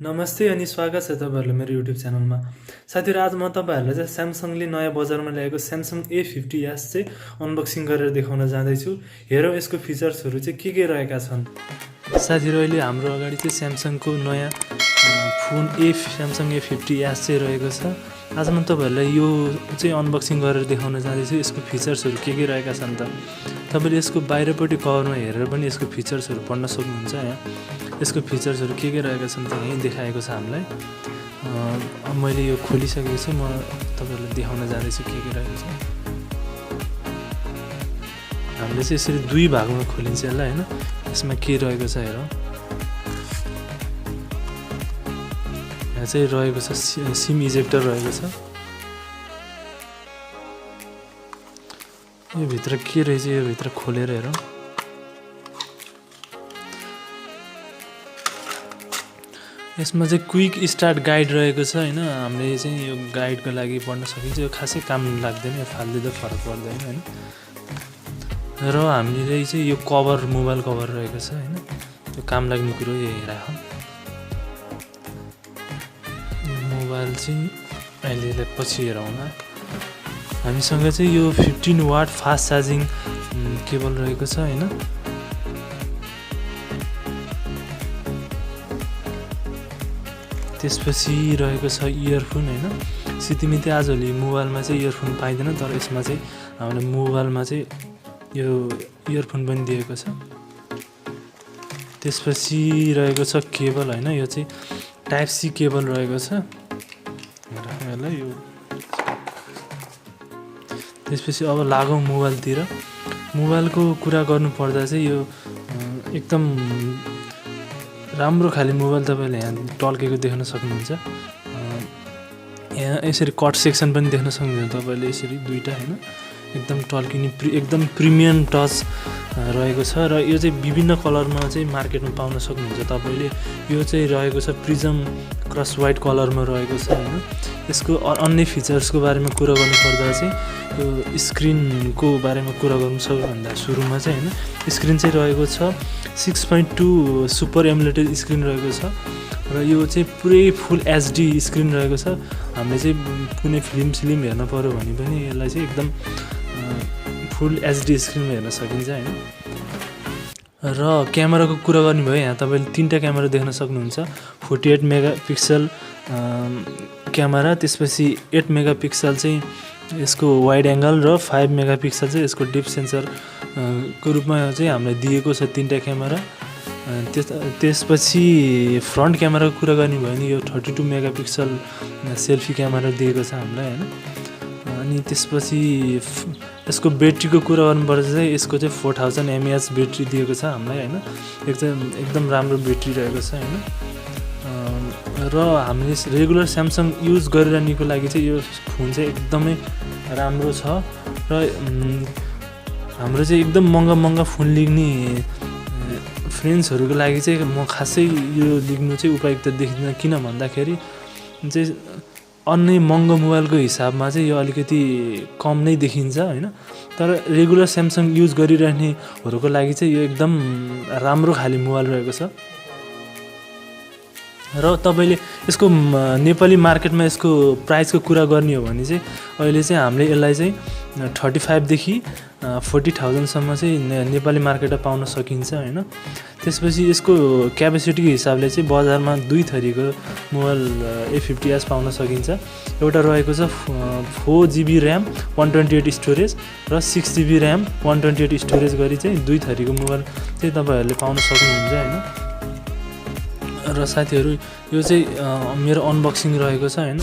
नमस्ते अनि स्वागत छ तपाईहरुलाई मेरो YouTube च्यानलमा। साथीहरु आज म तपाईहरुलाई चाहिँ Samsungले नयाँ बजारमा ल्याएको Samsung A50s चाहिँ अनबक्सिङ गरेर देखाउन जाँदै छु। हेरौँ यसको फिचर्सहरु चाहिँ के रहेका छन्। साथीहरु अहिले हाम्रो अगाडि चाहिँ Samsungको नयाँ फोन Samsung A50s चाहिँ रहेको छ। आज म तपाईहरुलाई यो चाहिँ अनबक्सिङ गरेर देखाउन जाँदै छु। यसको फिचर्सहरु के रहेका छन् त। तपाईले यसको बाहिरपट्टि कभरमा हेरेर पनि यसको फिचर्सहरु पढ्न सक्नुहुन्छ। यहाँ यसको फिचर्सहरु के रहेका छन् त यही देखाएको छ हामीलाई। मैले यो खोलिसकेको छु, म तपाईहरुलाई देखाउन जाँदै छु के रहेको छ। हामीले चाहिँ यसरी दुई भागमा खोलिन्छ यसलाई हैन। यसमा के रहेको छ हेरौँ। यहाँ चाहिँ रहेको छ सिम इजेक्टर रहेको छ। यो भित्र के रहेछ यो भित्र खोलेर हेरौँ। यसमा चाहिँ क्विक स्टार्ट गाइड रहेको छ हैन। हामीले चाहिँ यो गाइडको लागि पढ्न सकिन्छ। यो खासै काम लाग्दैन, यो फाल्दिँदा फरक पर्दैन हैन। र हामीले चाहिँ यो कभर मोबाइल कभर रहेको छ हैन। यो काम लाग्ने कुरो यही राखौँ। मोबाइल चाहिँ अहिले पछि हेरौँ न। हामीसँग चाहिँ यो 15 वाट फास्ट चार्जिङ केबल रहेको छ हैन। त्यसपछि रहेको छ इयरफोन हैन। सितिमिति आजभोलि मोबाइलमा चाहिँ इयरफोन पाइदैन, तर यसमा चाहिँ हामीले मोबाइलमा चाहिँ यो इयरफोन पनि दिएको छ। त्यसपछि रहेको छ केबल हैन। यो चाहिँ टाइप सी केबल रहेको छ। हेर्नु यो। त्यसपछि अब लागौँ मोबाइलतिर। मोबाइलको कुरा गर्नु पर्दा चाहिँ यो एकदम राम्रो खाले मोबाइल तपाईले यहाँ टल्केको देख्न सक्नुहुन्छ। यहाँ यसरी कट सेक्सन पनि देख्न सक्नुहुन्छ तपाईले यसरी दुईटा हैन। एकदम टल्किने एकदम प्रिमियम टच रहेको छ। र यो चाहिँ विभिन्न कलरमा चाहिँ मार्केटमा पाउन सक्नुहुन्छ तपाईले। यो चाहिँ रहेको छ प्रिजम क्रस व्हाइट कलरमा रहेको छ हैन। यसको अन्य फिचर्सको बारेमा कुरा गर्नु पर्दा चाहिँ यो स्क्रिनको बारेमा कुरा गर्नु सबैभन्दा सुरुमा चाहिँ हैन। स्क्रिन चाहिँ रहेको छ 6.2 सुपर एमुलेटेड स्क्रिन रहेको छ। र यो चाहिँ पुरै फुल एचडी स्क्रिन रहेको छ। हामीले चाहिँ कुनै फिल्म हेर्न पर्यो भने पनि यसलाई चाहिँ एकदम फुल एचडी स्क्रिनमा हेर्न सकिन्छ हैन। र क्यामेराको कुरा गर्ने भयो यहाँ तपाईले तीनटा क्यामेरा देख्न सक्नुहुन्छ। 48 मेगापिक्सल क्यामेरा, त्यसपछि 8 मेगापिक्सल चाहिँ यसको वाइड एंगल र 5 मेगापिक्सल चाहिँ यसको डेप्थ सेन्सर को रूपमा चाहिँ हामीलाई दिएको छ तीनटा क्यामेरा। त्यसपछि फ्रन्ट क्यामेराको कुरा गर्ने भयो भने यो 32 मेगापिक्सल सेल्फी क्यामेरा दिएको छ हामीलाई हैन। अनि त्यसपछि यसको ब्याट्रीको कुरा गर्नुपर्दा चाहिँ यसको चाहिँ 4000 mAh ब्याट्री दिएको छ हामीलाई हैन। एकदम राम्रो ब्याट्री रहेको छ हैन। र हामीले रेगुलर स्यामसङ युज गरिरहनेको लागि चाहिँ यो फोन चाहिँ एकदमै राम्रो छ। र हाम्रो चाहिँ एकदम महँगा फोन लिने फ्रेन्ड्सहरुको लागि चाहिँ म खासै यो लिनु चाहिँ उपयुक्त देखिन्न। किन भन्दाखेरि चाहिँ अन्य महँगो मोबाइलको हिसाबमा चाहिँ यो अलिकति कम नै देखिन्छ हैन। तर रेगुलर स्यामसङ युज गरिरहनेहरुको लागि चाहिँ यो एकदम राम्रो खाली मोबाइल रहेको छ। र तपाईले यसको नेपाली मार्केटमा यसको प्राइसको कुरा गर्ने हो भने चाहिँ अहिले चाहिँ हामीले यसलाई चाहिँ 35 देखि 40,000 सम्म चाहिँ नेपाली मार्केटमा पाउन सकिन्छ हैन। त्यसपछि यसको क्यापेसिटीको हिसाबले चाहिँ बजारमा दुई थरीको मोबाइल A50s पाउन सकिन्छ। एउटा रहेको छ 4GB र्याम 128 स्टोरेज र 6GB र्याम 128 स्टोरेज गरी चाहिँ दुई थरीको मोबाइल चाहिँ तपाईहरुले पाउन सक्नुहुन्छ हैन। र साथीहरु यो चाहिँ मेरो अनबक्सिङ रहेको छ हैन।